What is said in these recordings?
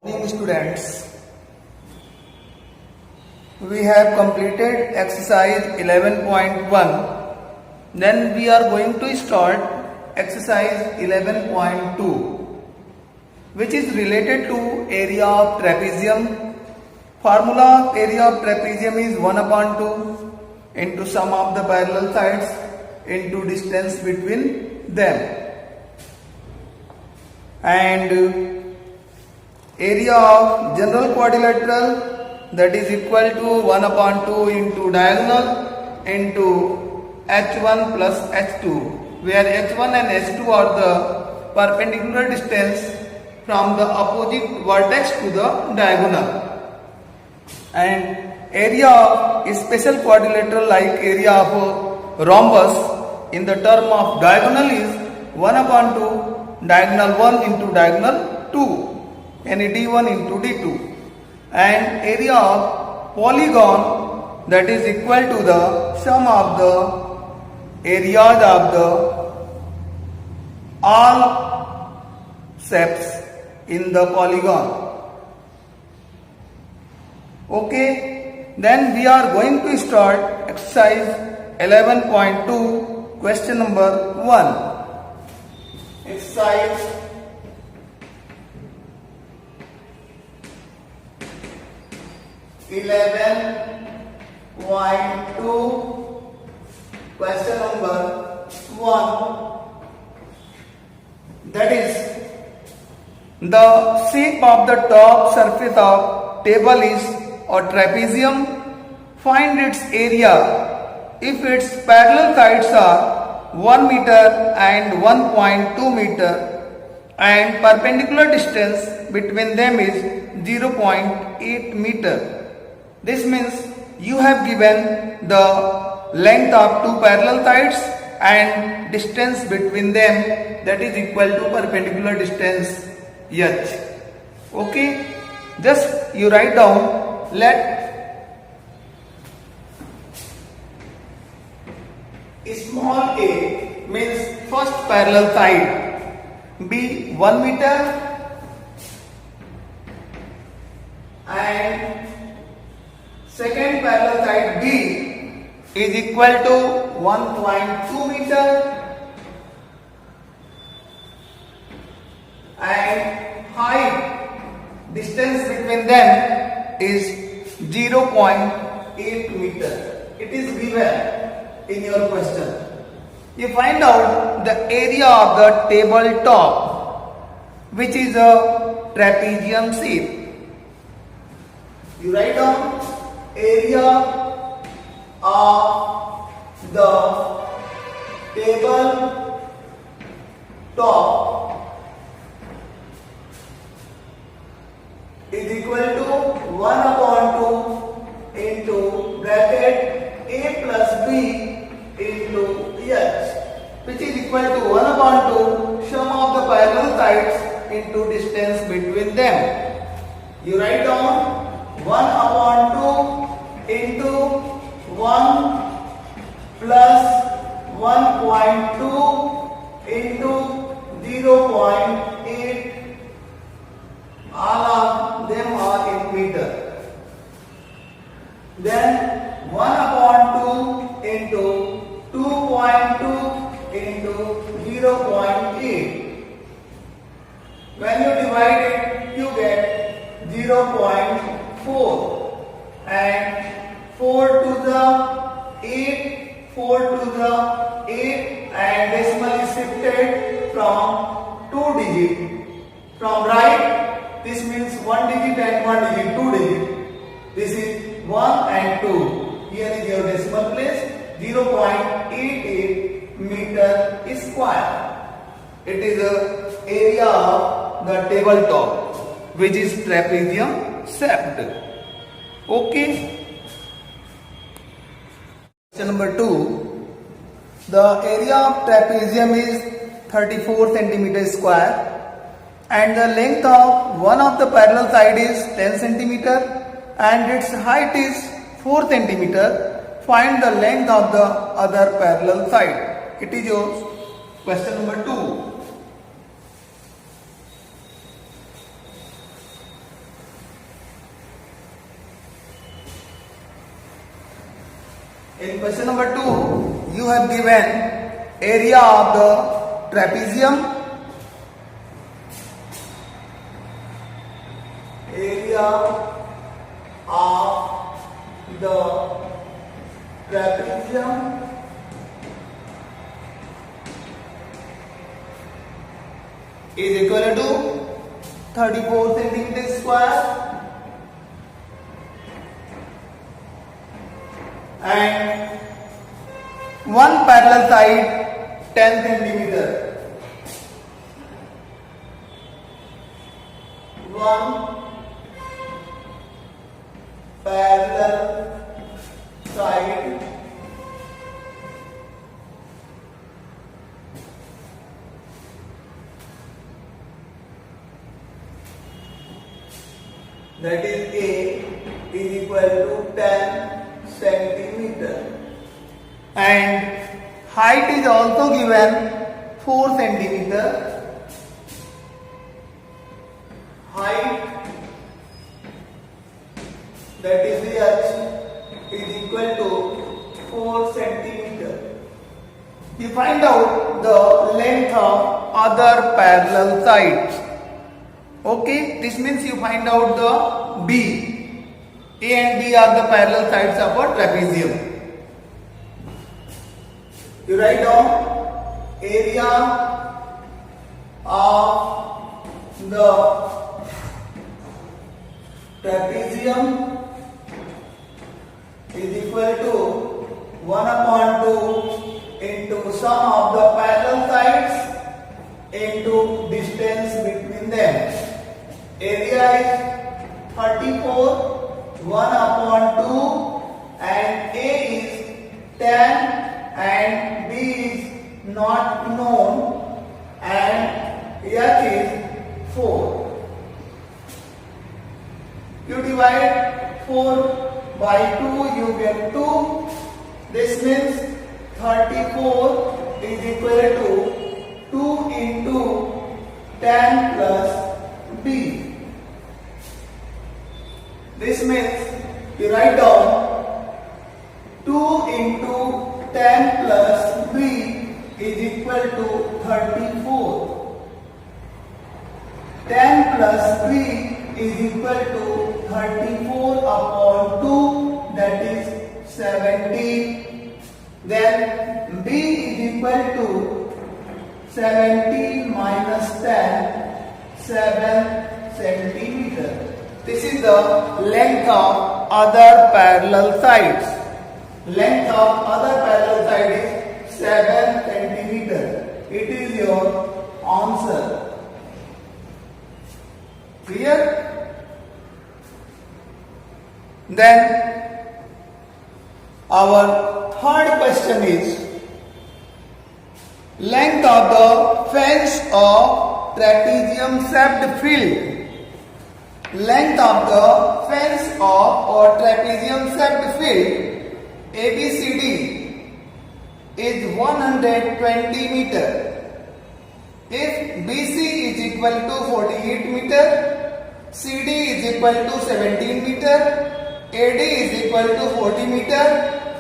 Morning students, we have completed exercise 11.1. Then we are going to start exercise 11.2, which is related to area of trapezium. Formula of area of trapezium is 1 upon 2 into sum of the parallel sides into distance between them. And area of general quadrilateral, that is equal to 1 upon 2 into diagonal into h1 plus h2, where h1 and h2 are the perpendicular distance from the opposite vertex to the diagonal. And area of special quadrilateral like area of rhombus in the term of diagonal is 1 upon 2 diagonal 1 into diagonal 2. Any d1 into d2, and area of polygon, that is equal to the sum of the areas of the all shapes in the polygon. Okay, then we are going to start exercise 11.2, question number 1. Exercise 11.2, question number 1, that is the shape of the top surface of table is a trapezium. Find its area if its parallel sides are 1 meter and 1.2 meter and perpendicular distance between them is 0.8 meter. This means you have given the length of two parallel sides and distance between them, that is equal to perpendicular distance h. Okay, just you write down, let small a means first parallel side be 1 meter and second parallel side B is equal to 1.2 meter and height distance between them is 0.8 meter. It is given in your question. You find out the area of the table top, which is a trapezium shape. You write down area of the table top is equal to 1 upon 2 into bracket a plus b into h, which is equal to 1 upon 2 sum of the parallel sides into distance between them. You write down 1 upon 2 into 1 plus 1.2 into 0.8, all of them are in meter. Then 1 upon 2 into 2.2 into 0.8. When you divide it, you get 0.4 and 4 to the 8, 4 to the 8 and decimal is shifted from 2 digit. From right, this means 1 digit and 1 digit, 2 digit. This is 1 and 2. Here is your decimal place, 0.88 meter square. It is the area of the tabletop, which is trapezium shaped. Okay. Question number 2. The area of trapezium is 34 centimeter square and the length of one of the parallel side is 10 centimeter and its height is 4 centimeter. Find the length of the other parallel side. It is your question number 2. In question number 2, you have given area of the trapezium. Area of the trapezium is equal to 34 centimeter square. And one parallel side 10 centimeter. One parallel side that is A is equal to 10 centimeter, and height is also given 4 centimeter. Height, that is H, is equal to 4 centimeter. You find out the length of other parallel sides. Okay, this means you find out the B. A and B are the parallel sides of a trapezium. You write down area of the trapezium is equal to 1 upon 2 into sum of the parallel sides into distance between them. Area is 34, 1 upon 2, and A is 10 and B is not known, and H is 4. You divide 4 by 2, you get 2. This means 34 is equal to 2 into 10 plus B. This means you write down 2 into 10 plus B is equal to 34. 10 plus B is equal to 34 upon 2, that is 17. Then B is equal to 17 minus 10, 7 centimeter. This is the length of other parallel sides. Length of other parallel side is 7 centimeter. It is your answer. Clear? Then our third question is length of the fence of trapezium shaped field. Length of the fence of or trapezium shaped field ABCD is 120 meter. If BC is equal to 48 meter, CD is equal to 17 meter, AD is equal to 40 meter,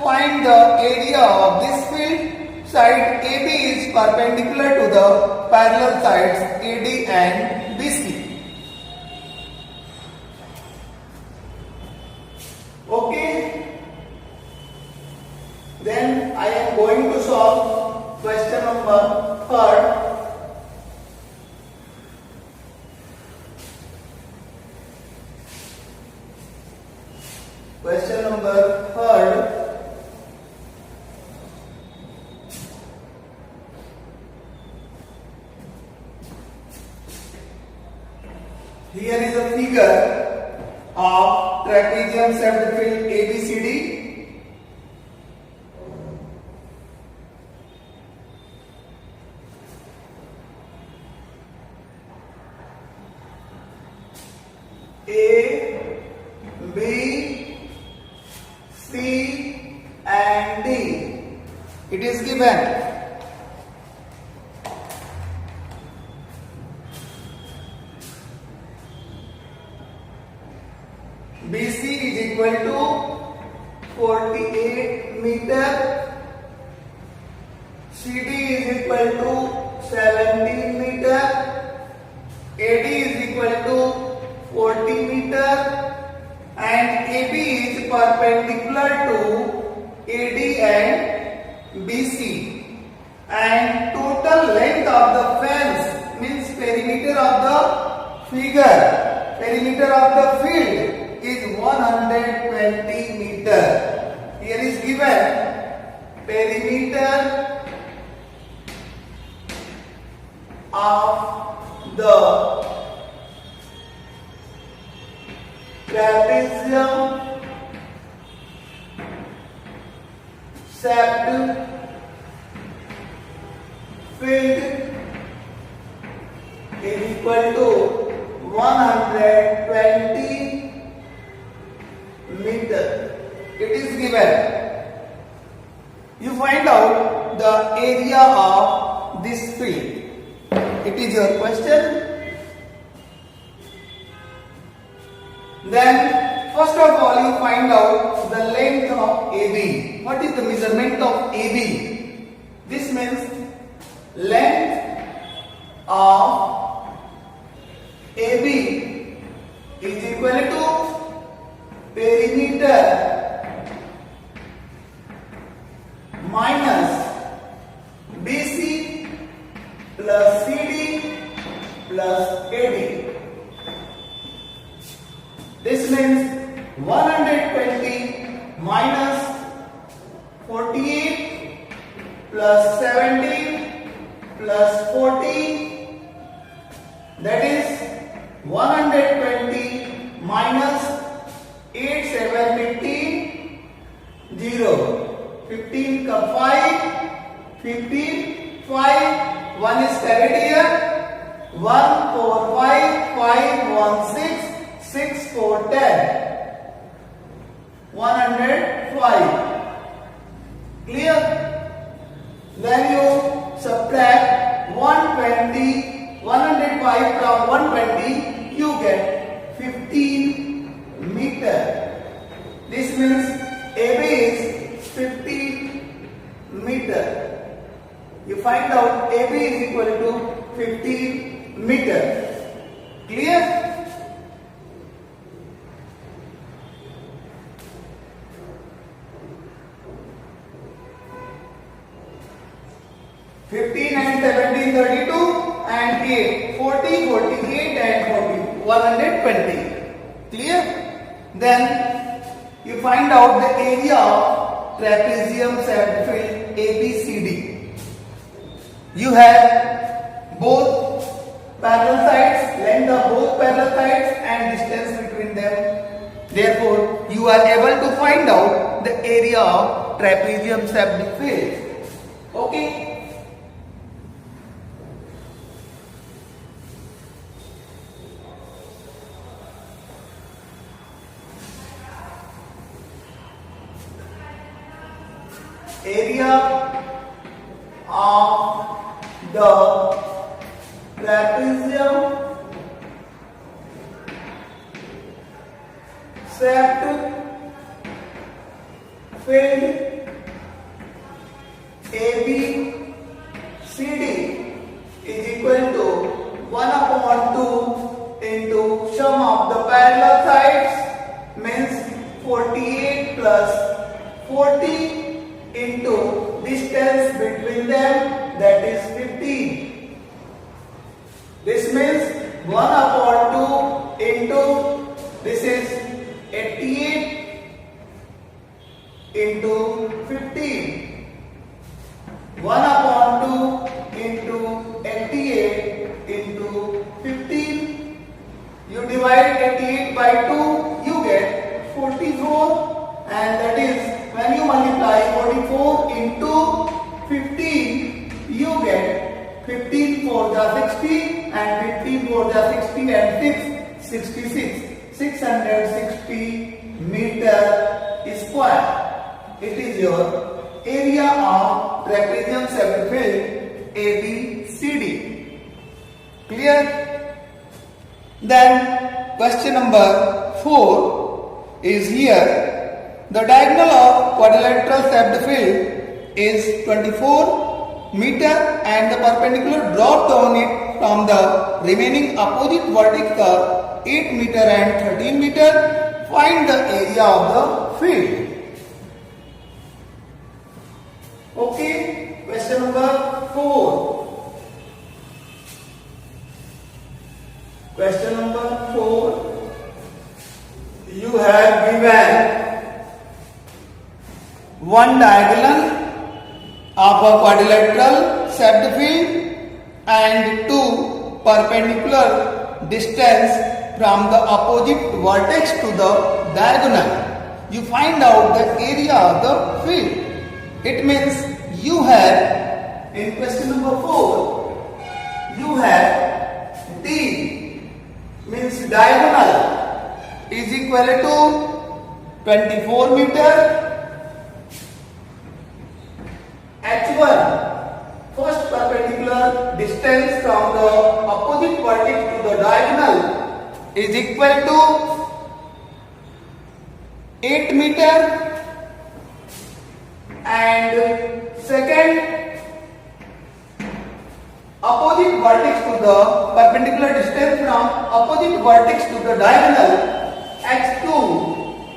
find the area of this field. Side AB is perpendicular to the parallel sides AD and BC. Okay, then I am going to solve question number 3. Question number 3. Here is a figure of trapezium shaped field ABCD. A, B, C and D. It is given. BC is equal to 48 meter. CD is equal to 17 meter. AD is equal to 40 meter. And AB is perpendicular to AD and BC. And total length of the fence means perimeter of the figure, perimeter of the field is 120 meter. Here is given perimeter of the trapezium shaped field is equal to 120 meter. It is given. You find out the area of this field. It is your question. Then first of all you find out the length of AB. What is the measurement of AB? This means length of AB is equal to perimeter minus BC plus CD plus AD. This means 120 minus 48 plus 17 plus 40, that is 120 minus 8 7 15 0 15 ka 5 15 5 1 is carried here 1 4 5 5 1 6 6 4 10 105. Clear? Then you subtract 105 from 120, you get 15 meter. This means AB is 15 meter. You find out AB is equal to 15 meter. Clear? And 17 32 and 8 40 48 and 40 120. Clear? Then you find out the area of trapezium shaped field ABCD. You have both parallel sides, length of both parallel sides and distance between them. Therefore, you are able to find out the area of trapezium shaped field. Okay? Area of the trapezium shaped field ABCD is equal to 1/2 into sum of the parallel sides, means 48 plus 40 into distance between them, that is 15. This means 1/2 into, this is 88 into 15. 1/2 into 88 into 15. You divide 88 by 2, you get 44, and that is when you multiply 44 into 15, you get 15 4 the 60 and 15 4 the 60 and 6 66 660 meter square. It is your area of trapezium shaped field ABCD. Clear? Then question number 4 is here. The diagonal of quadrilateral shaped field is 24 meter and the perpendicular dropped on it from the remaining opposite vertex are 8 meter and 13 meter. Find the area of the field. Okay, question number 4. Question number 4. You have given one diagonal of a quadrilateral shaped field and two perpendicular distance from the opposite vertex to the diagonal. You find out the area of the field. It means you have, in question number 4, you have D means diagonal is equal to 24 meter. H1, first perpendicular distance from the opposite vertex to the diagonal is equal to 8 meter. And second, opposite vertex to the perpendicular distance from opposite vertex to the diagonal, H2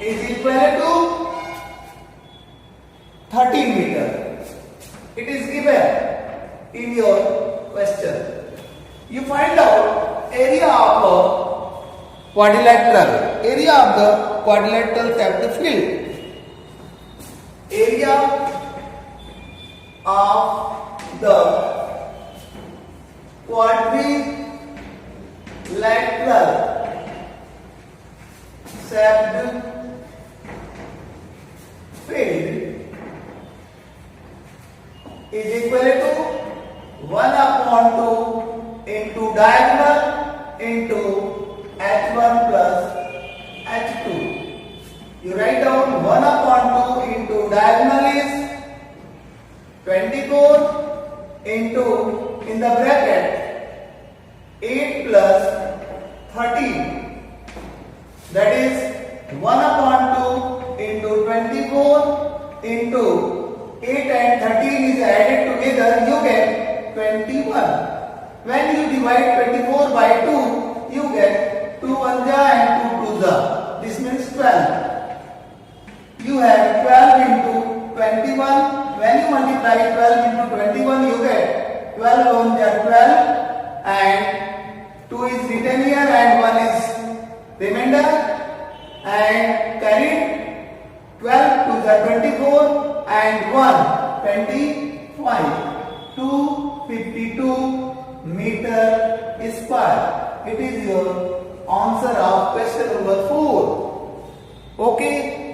is equal to 13 meter. It is given in your question. You find out area of a quadrilateral, area of the quadrilateral shaped field. Area of the quadrilateral shaped field is equal to 1/2 into diagonal into H1 plus H2. You write down 1/2 into diagonal is 24 into, in the bracket, 8 plus 13. That is 1/2 into 24 into 8 and 13 is added together, you get 21. When you divide 24 by 2, you get 2 1 and 2 2. This means 12. You have 12 into 21. When you multiply 12 into 21, you get 12 on 12 and 2 is written here and 1 is remainder and carried 12 to the 24 and 1 25. 252 meter square. It is your answer of question number 4. Okay.